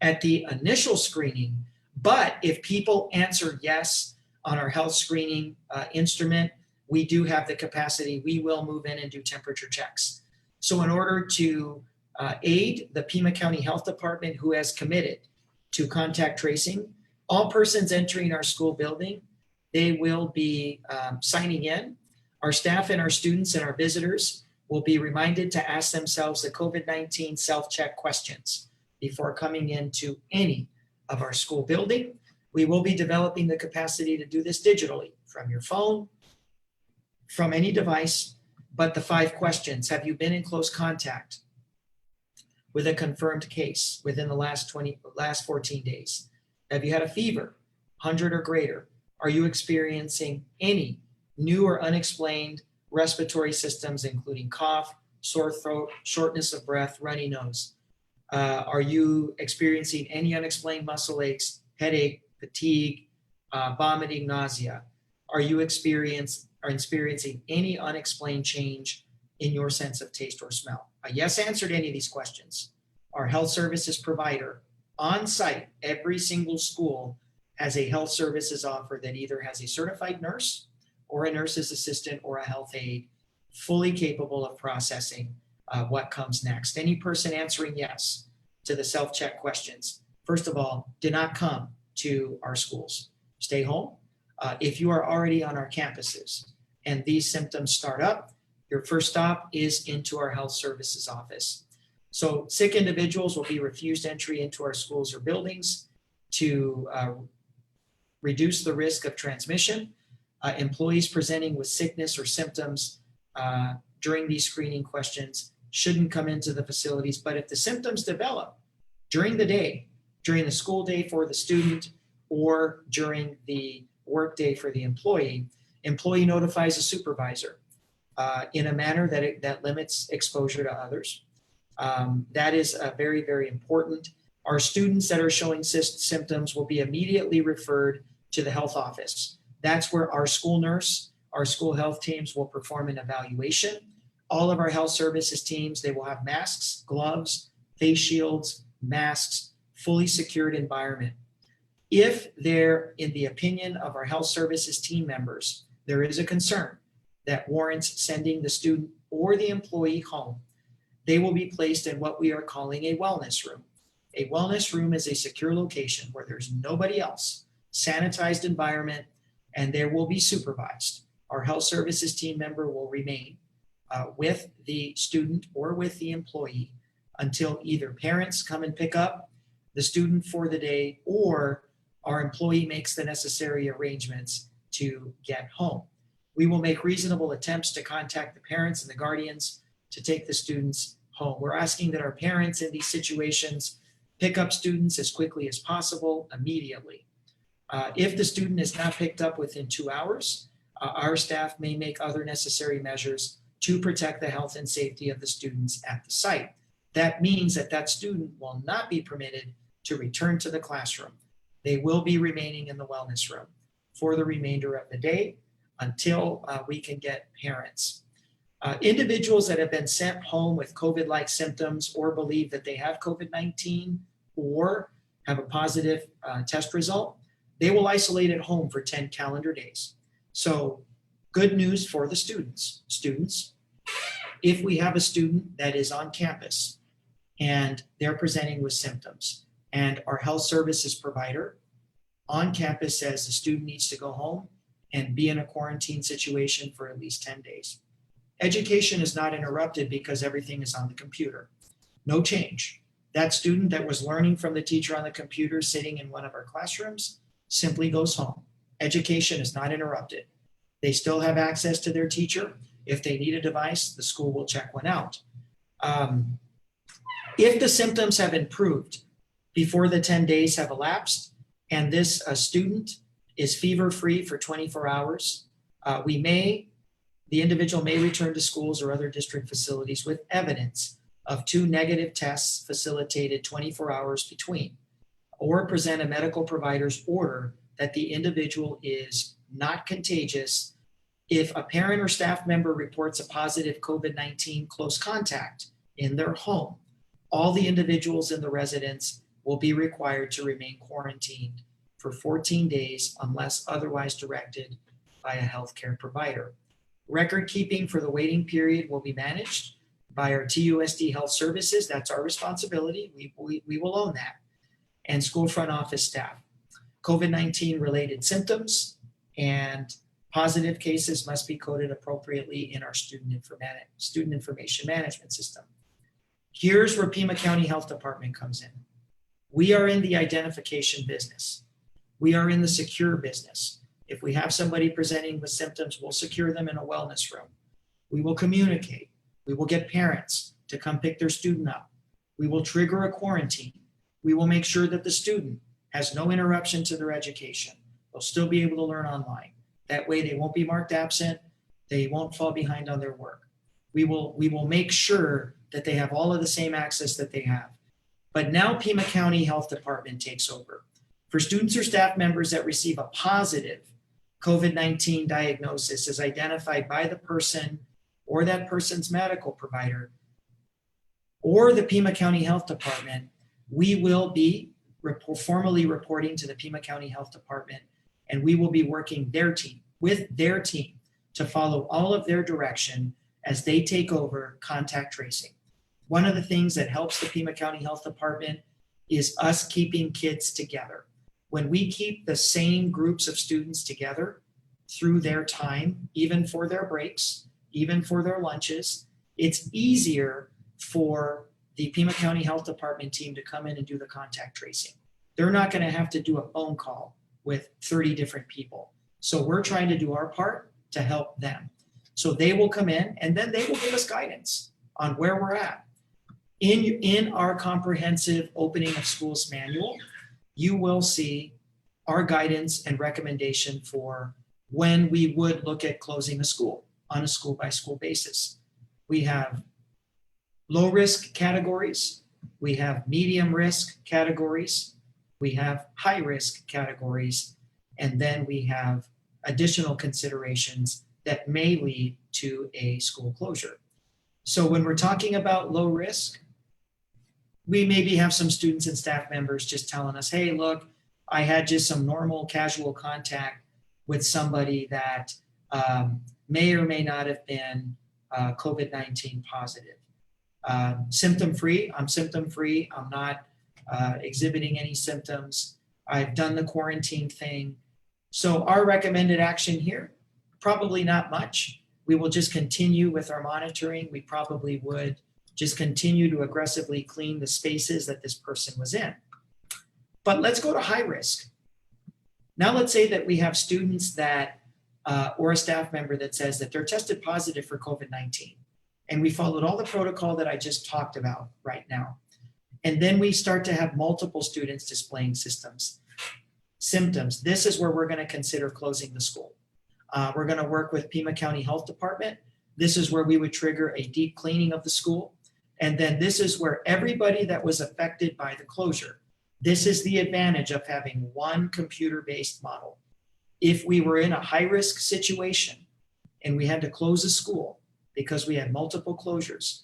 [SPEAKER 1] at the initial screening, but if people answer yes on our health screening instrument, we do have the capacity, we will move in and do temperature checks. So in order to aid the Pima County Health Department, who has committed to contact tracing, all persons entering our school building, they will be signing in. Our staff and our students and our visitors will be reminded to ask themselves the COVID-19 self-check questions before coming into any of our school building. We will be developing the capacity to do this digitally from your phone, from any device, but the 5 questions: have you been in close contact with a confirmed case within the last 14 days? Have you had a fever, 100 or greater? Are you experiencing any new or unexplained respiratory symptoms, including cough, sore throat, shortness of breath, runny nose? Are you experiencing any unexplained muscle aches, headache, fatigue, vomiting, nausea? Are you experiencing any unexplained change in your sense of taste or smell? A yes answer to any of these questions. Our health services provider on site, every single school has a health services offer that either has a certified nurse or a nurse's assistant or a health aide fully capable of processing what comes next. Any person answering yes to the self-check questions, first of all, do not come to our schools. Stay home. If you are already on our campuses and these symptoms start up, your first stop is into our health services office. So sick individuals will be refused entry into our schools or buildings to reduce the risk of transmission. Employees presenting with sickness or symptoms during these screening questions shouldn't come into the facilities. But if the symptoms develop during the day, during the school day for the student, or during the work day for the employee notifies a supervisor in a manner that limits exposure to others. That is very, very important. Our students that are showing symptoms will be immediately referred to the health office. That's where our school nurse, our school health teams will perform an evaluation. All of our health services teams, they will have masks, gloves, face shields, masks, fully secured environment. If there, in the opinion of our health services team members, there is a concern that warrants sending the student or the employee home, they will be placed in what we are calling a wellness room. A wellness room is a secure location where there's nobody else, sanitized environment, and they will be supervised. Our health services team member will remain with the student or with the employee until either parents come and pick up the student for the day or our employee makes the necessary arrangements to get home. We will make reasonable attempts to contact the parents and the guardians to take the students home. We're asking that our parents in these situations pick up students as quickly as possible, immediately. If the student is not picked up within 2 hours, our staff may make other necessary measures to protect the health and safety of the students at the site. That means that that student will not be permitted to return to the classroom. They will be remaining in the wellness room for the remainder of the day until we can get parents. Individuals that have been sent home with COVID-like symptoms or believe that they have COVID-19 or have a positive test result, they will isolate at home for 10 calendar days. So good news for the students. Students, if we have a student that is on campus and they're presenting with symptoms and our health services provider on campus says the student needs to go home and be in a quarantine situation for at least 10 days. Education is not interrupted because everything is on the computer. No change. That student that was learning from the teacher on the computer sitting in one of our classrooms simply goes home. Education is not interrupted. They still have access to their teacher. If they need a device, the school will check one out. If the symptoms have improved before the 10 days have elapsed and this student is fever-free for 24 hours, the individual may return to schools or other district facilities with evidence of 2 negative tests facilitated 24 hours between, or present a medical provider's order that the individual is not contagious if a parent or staff member reports a positive COVID-19 close contact in their home. All the individuals in the residence will be required to remain quarantined for 14 days unless otherwise directed by a healthcare provider. Record keeping for the waiting period will be managed by our TUSD Health Services. That's our responsibility. We will own that. And school front office staff. COVID-19 related symptoms and positive cases must be coded appropriately in our student information management system. Here's where Pima County Health Department comes in. We are in the identification business. We are in the secure business. If we have somebody presenting with symptoms, we'll secure them in a wellness room. We will communicate. We will get parents to come pick their student up. We will trigger a quarantine. We will make sure that the student has no interruption to their education. They'll still be able to learn online. That way they won't be marked absent. They won't fall behind on their work. We will make sure that they have all of the same access that they have. But now Pima County Health Department takes over. For students or staff members that receive a positive COVID-19 diagnosis as identified by the person or that person's medical provider or the Pima County Health Department, we will be formally reporting to the Pima County Health Department, and we will be working with their team to follow all of their direction as they take over contact tracing. One of the things that helps the Pima County Health Department is us keeping kids together. When we keep the same groups of students together through their time, even for their breaks, even for their lunches, it's easier for the Pima County Health Department team to come in and do the contact tracing. They're not going to have to do a phone call with 30 different people. So we're trying to do our part to help them. So they will come in and then they will give us guidance on where we're at. In our comprehensive opening of schools manual, you will see our guidance and recommendation for when we would look at closing a school on a school by school basis. We have low risk categories, we have medium risk categories, we have high risk categories, and then we have additional considerations that may lead to a school closure. So when we're talking about low risk, we maybe have some students and staff members just telling us, hey, look, I had just some normal casual contact with somebody that may or may not have been COVID-19 positive. Symptom-free, I'm symptom-free. I'm not exhibiting any symptoms. I've done the quarantine thing. So our recommended action here, probably not much. We will just continue with our monitoring. We probably would just continue to aggressively clean the spaces that this person was in. But let's go to high risk. Now let's say that we have students that, or a staff member that says that they're tested positive for COVID-19. And we followed all the protocol that I just talked about right now. And then we start to have multiple students displaying symptoms. This is where we're going to consider closing the school. We're going to work with Pima County Health Department. This is where we would trigger a deep cleaning of the school. And then this is where everybody that was affected by the closure, this is the advantage of having one computer-based model. If we were in a high-risk situation and we had to close a school because we had multiple closures,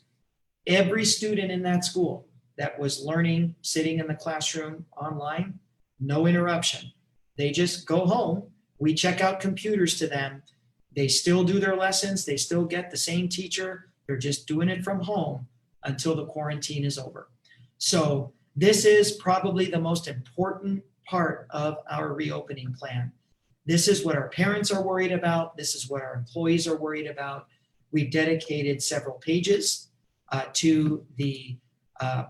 [SPEAKER 1] every student in that school that was learning, sitting in the classroom online, no interruption. They just go home. We check out computers to them. They still do their lessons. They still get the same teacher. They're just doing it from home until the quarantine is over. So this is probably the most important part of our reopening plan. This is what our parents are worried about. This is what our employees are worried about. We've dedicated several pages to the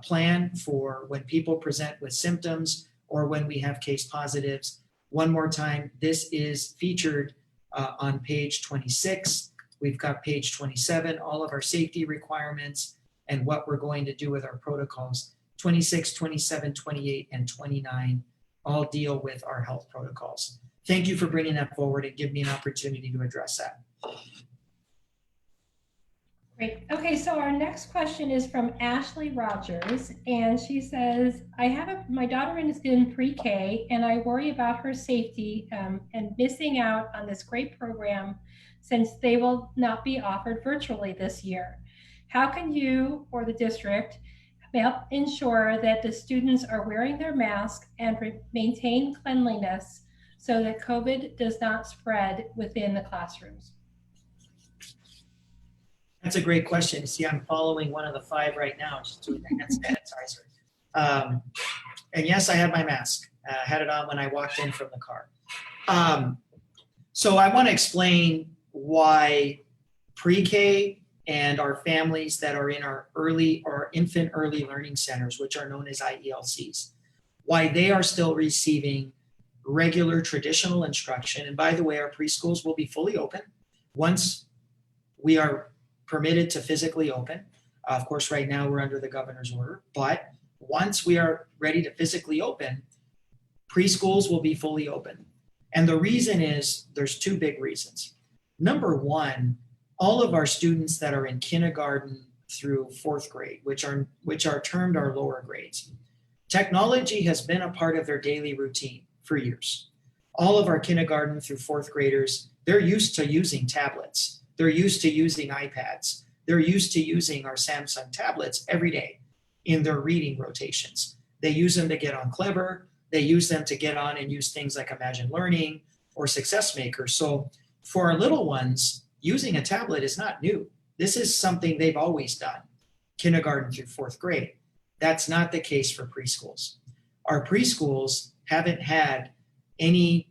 [SPEAKER 1] plan for when people present with symptoms or when we have case positives. One more time, this is featured on page 26. We've got page 27, all of our safety requirements and what we're going to do with our protocols. 26, 27, 28, and 29 all deal with our health protocols. Thank you for bringing that forward and give me an opportunity to address that.
[SPEAKER 2] Great. Okay, so our next question is from Ashley Rogers, and she says, my daughter is in pre-K, and I worry about her safety and missing out on this great program since they will not be offered virtually this year. How can you or the district ensure that the students are wearing their mask and maintain cleanliness so that COVID does not spread within the classrooms?
[SPEAKER 1] That's a great question. See, I'm following one of the 5 right now, just doing the hand sanitizer. And yes, I had my mask. Had it on when I walked in from the car. So I want to explain why pre-K and our families that are in our early or infant early learning centers, which are known as IELCs, why they are still receiving regular traditional instruction. And by the way, our preschools will be fully open once we are permitted to physically open. Of course, right now we're under the governor's order, but once we are ready to physically open, preschools will be fully open. And the reason is, there's 2 big reasons. Number one, all of our students that are in kindergarten through 4th grade, which are termed our lower grades, technology has been a part of their daily routine for years. All of our kindergarten through 4th graders, they're used to using tablets. They're used to using iPads. They're used to using our Samsung tablets every day in their reading rotations. They use them to get on Clever. They use them to get on and use things like Imagine Learning or Success Maker. So for our little ones, using a tablet is not new. This is something they've always done, kindergarten through 4th grade. That's not the case for preschools. Our preschools haven't had any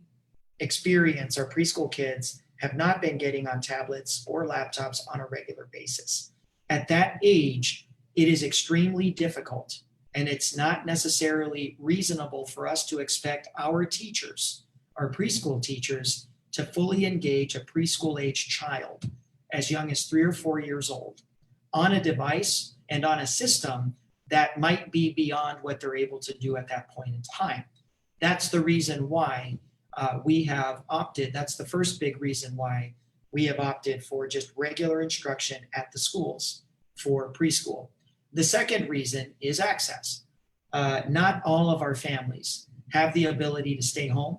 [SPEAKER 1] experience. Our preschool kids have not been getting on tablets or laptops on a regular basis. At that age, it is extremely difficult, and it's not necessarily reasonable for us to expect our teachers, our preschool teachers, to fully engage a preschool age child as young as 3 or 4 years old on a device and on a system that might be beyond what they're able to do at that point in time. That's the reason why we have opted, that's the first big reason why we have opted for just regular instruction at the schools for preschool. The second reason is access. Not all of our families have the ability to stay home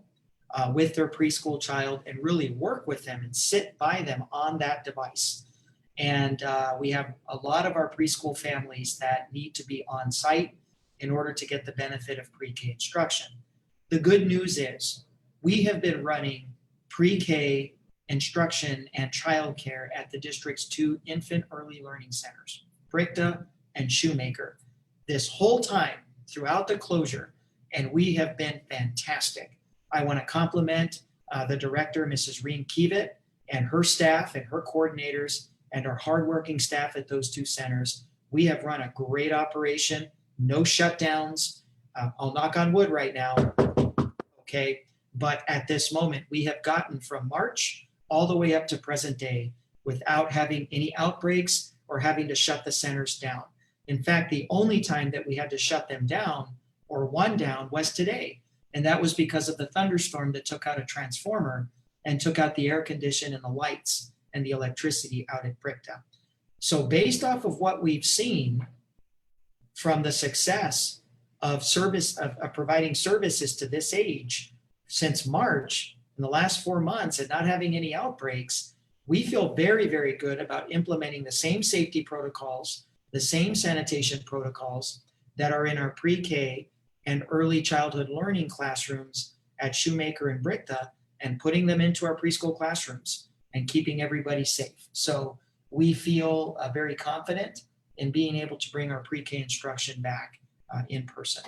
[SPEAKER 1] with their preschool child and really work with them and sit by them on that device. And we have a lot of our preschool families that need to be on site in order to get the benefit of pre-K instruction. The good news is we have been running pre-K instruction and childcare at the district's 2 infant early learning centers, Brickta and Shoemaker, this whole time throughout the closure, and we have been fantastic. I want to compliment the director, Mrs. Reen Kievit, and her staff and her coordinators and our hardworking staff at those 2 centers. We have run a great operation, no shutdowns. I'll knock on wood right now, okay? But at this moment, we have gotten from March all the way up to present day without having any outbreaks or having to shut the centers down. In fact, the only time that we had to shut them down or one down was today. And that was because of the thunderstorm that took out a transformer and took out the air condition and the lights and the electricity out at Brickta. So based off of what we've seen from the success of providing services to this age since March, in the last 4 months, and not having any outbreaks, we feel very, very good about implementing the same safety protocols, the same sanitation protocols that are in our pre-K and early childhood learning classrooms at Shoemaker and Brickta, and putting them into our preschool classrooms and keeping everybody safe. So we feel very confident in being able to bring our pre-K instruction back in person.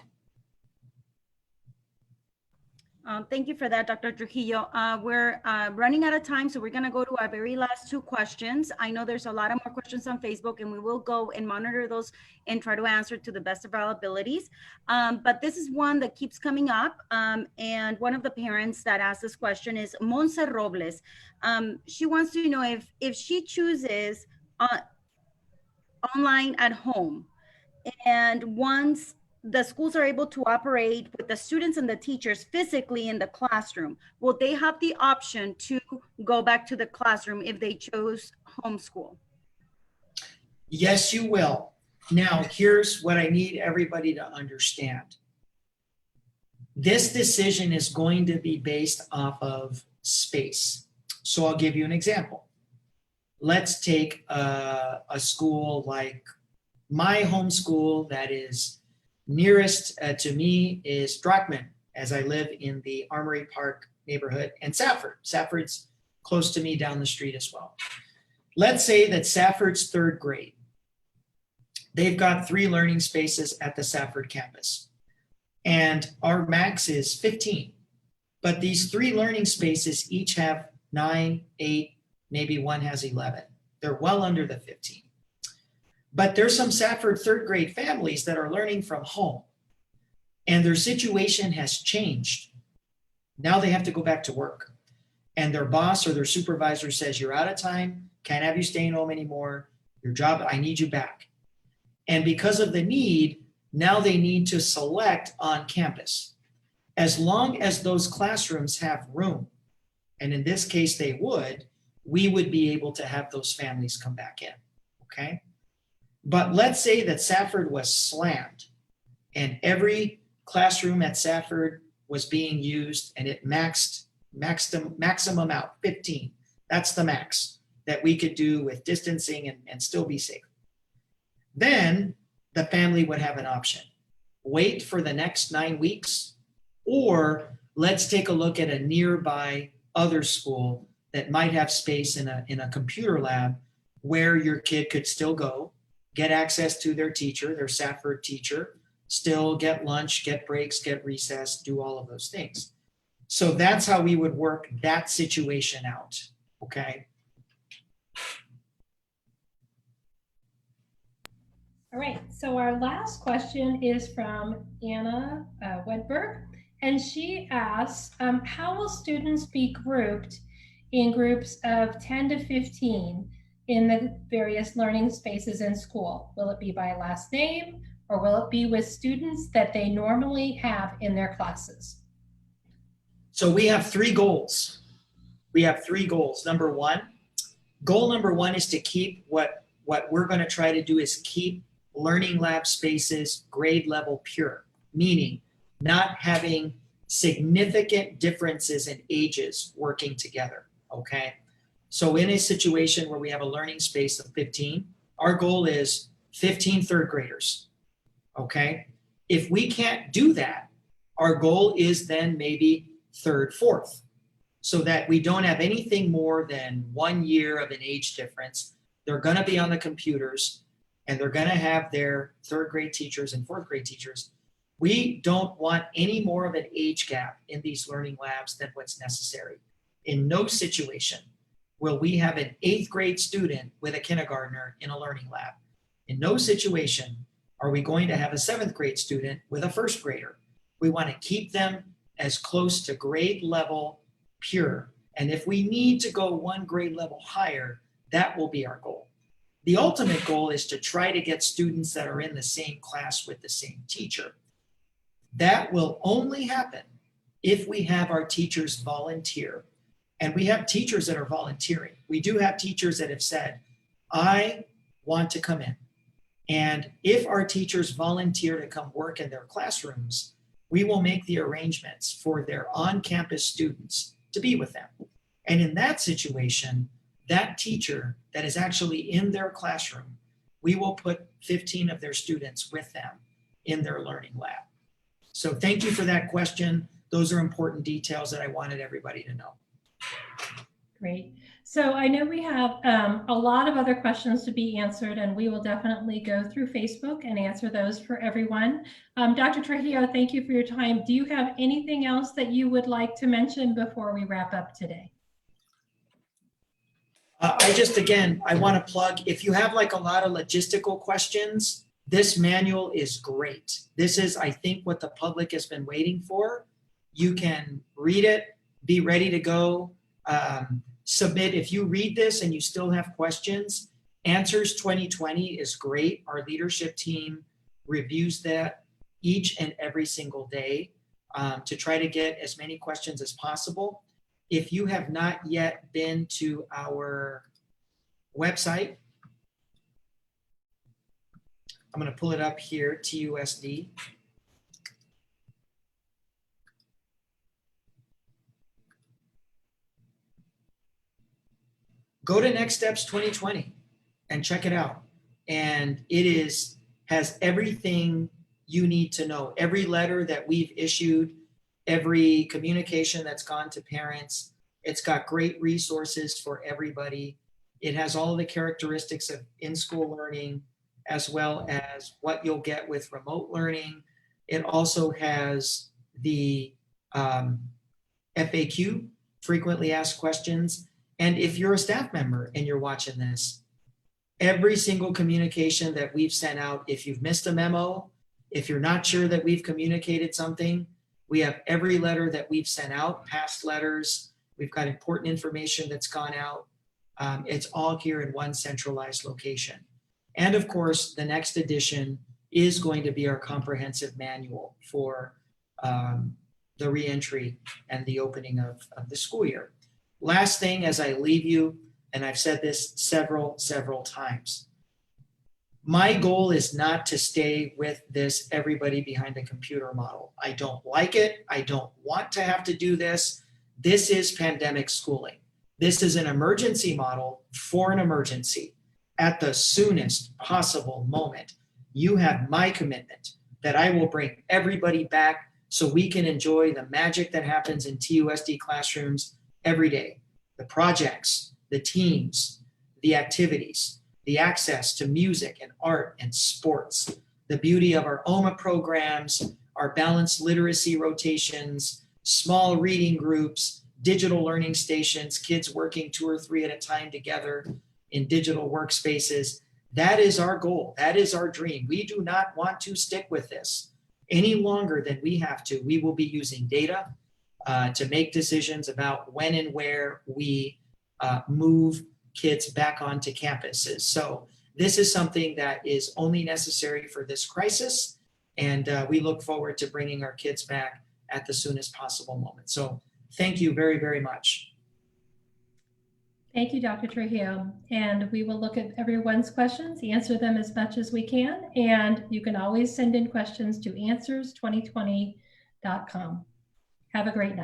[SPEAKER 3] Thank you for that, Dr. Trujillo. We're running out of time, so we're going to go to our very last 2 questions. I know there's a lot of more questions on Facebook, and we will go and monitor those and try to answer to the best of our abilities. But this is one that keeps coming up, and one of the parents that asked this question is Monse Robles. She wants to know if she chooses online at home, and once the schools are able to operate with the students and the teachers physically in the classroom, will they have the option to go back to the classroom if they chose homeschool?
[SPEAKER 1] Yes, you will. Now, here's what I need everybody to understand. This decision is going to be based off of space. So I'll give you an example. Let's take a school like My home school that is nearest to me is Drockman, as I live in the Armory Park neighborhood, and Safford. Safford's close to me down the street as well. Let's say that Safford's third grade. They've got 3 learning spaces at the Safford campus, and our max is 15. But these 3 learning spaces each have 9, 8, maybe one has 11. They're well under the 15. But there's some Safford third grade families that are learning from home, and their situation has changed. Now they have to go back to work, and their boss or their supervisor says, you're out of time, can't have you staying home anymore, your job, I need you back. And because of the need, now they need to select on campus. As long as those classrooms have room, and in this case they would, we would be able to have those families come back in, okay? But let's say that Safford was slammed and every classroom at Safford was being used and it maximum out 15. That's the max that we could do with distancing and still be safe. Then the family would have an option. Wait for the next 9 weeks, or let's take a look at a nearby other school that might have space in a computer lab where your kid could still go, get access to their teacher, their Safford teacher, still get lunch, get breaks, get recess, do all of those things. So that's how we would work that situation out, okay?
[SPEAKER 2] All right, so our last question is from Anna Wedberg, and she asks, how will students be grouped in groups of 10 to 15 in the various learning spaces in school? Will it be by last name, or will it be with students that they normally have in their classes?
[SPEAKER 1] So we have 3 goals. We have 3 goals. Goal number one is to keep what we're going to try to do is keep learning lab spaces grade level pure, meaning not having significant differences in ages working together, okay? So in a situation where we have a learning space of 15, our goal is 15 third graders, okay? If we can't do that, our goal is then maybe third, fourth, so that we don't have anything more than 1 year of an age difference. They're going to be on the computers and they're going to have their third grade teachers and fourth grade teachers. We don't want any more of an age gap in these learning labs than what's necessary. In no situation will we have an 8th grade student with a kindergartner in a learning lab. In no situation are we going to have a 7th grade student with a 1st grader. We want to keep them as close to grade level pure. And if we need to go 1 grade level higher, that will be our goal. The ultimate goal is to try to get students that are in the same class with the same teacher. That will only happen if we have our teachers volunteer. And we have teachers that are volunteering. We do have teachers that have said, I want to come in. And if our teachers volunteer to come work in their classrooms, we will make the arrangements for their on-campus students to be with them. And in that situation, that teacher that is actually in their classroom, we will put 15 of their students with them in their learning lab. So thank you for that question. Those are important details that I wanted everybody to know.
[SPEAKER 2] Great. So I know we have a lot of other questions to be answered, and we will definitely go through Facebook and answer those for everyone. Dr. Trujillo, thank you for your time. Do you have anything else that you would like to mention before we wrap up today?
[SPEAKER 1] I want to plug, if you have like a lot of logistical questions, this manual is great. This is, I think, what the public has been waiting for. You can read it, be ready to go, submit. If you read this and you still have questions, Answers 2020 is great. Our leadership team reviews that each and every single day to try to get as many questions as possible. If you have not yet been to our website, I'm going to pull it up here, TUSD. Go to Next Steps 2020 and check it out. And it is has everything you need to know. Every letter that we've issued, every communication that's gone to parents. It's got great resources for everybody. It has all the characteristics of in-school learning, as well as what you'll get with remote learning. It also has the FAQ, frequently asked questions. And if you're a staff member and you're watching this, every single communication that we've sent out, if you've missed a memo, if you're not sure that we've communicated something, we have every letter that we've sent out, past letters. We've got important information that's gone out. It's all here in one centralized location. And of course, the next edition is going to be our comprehensive manual for the reentry and the opening of the school year. Last thing as I leave you, and I've said this several times, my goal is not to stay with this everybody behind a computer model. I don't like it. I don't want to have to do this. This is pandemic schooling. This is an emergency model for an emergency. At the soonest possible moment, you have my commitment that I will bring everybody back so we can enjoy the magic that happens in TUSD classrooms every day. The projects, the teams, the activities, the access to music and art and sports, the beauty of our OMA programs, our balanced literacy rotations, small reading groups, digital learning stations, kids working 2 or 3 at a time together in digital workspaces. That is our goal. That is our dream. We do not want to stick with this any longer than we have to. We will be using data to make decisions about when and where we move kids back onto campuses. So this is something that is only necessary for this crisis. And we look forward to bringing our kids back at the soonest possible moment. So thank you very much.
[SPEAKER 2] Thank you, Dr. Trujillo. And we will look at everyone's questions, answer them as much as we can. And you can always send in questions to answers2020.com. Have a great night.